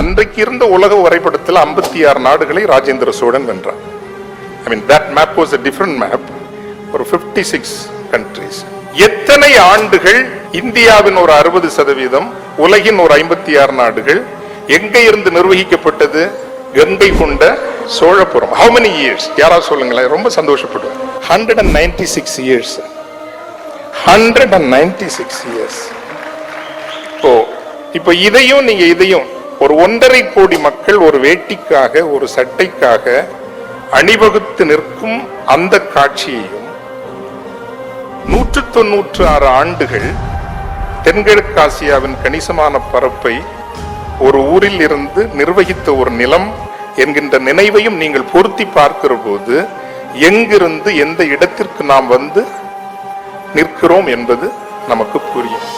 அன்றைக்கு இருந்த உலக வரைபடத்தில் 56 நாடுகளை ராஜேந்திர சோழன் வென்றார். I mean that map was a different map for 56 countries. எத்தனை ஆண்டுகள் இந்தியாவின் ஒரு 60%, உலகின் ஒரு 56 நாடுகள் எங்கே இருந்து நிர்வகிக்கப்பட்டது? கங்கை கொண்ட சோழபுரம். How many years? யாராவது சொல்லுங்களேன், ரொம்ப சந்தோஷப்படுவேன். 196 years. 196 years. இப்போ இதையும் ஒரு 1.5 கோடி மக்கள் ஒரு வேட்டிக்காக, ஒரு சட்டைக்காக அணிவகுத்து நிற்கும் அந்த காட்சியையும் 196 ஆண்டுகள் தென்கிழக்காசியாவின் கணிசமான பரப்பை ஒரு ஊரில் இருந்து நிர்வகித்த ஒரு நிலம் என்கின்ற நினைவையும் நீங்கள் பொருத்தி பார்க்கிற போது எங்கிருந்து எந்த இடத்திற்கு நாம் வந்து நிற்கிறோம் என்பது நமக்கு புரியும்.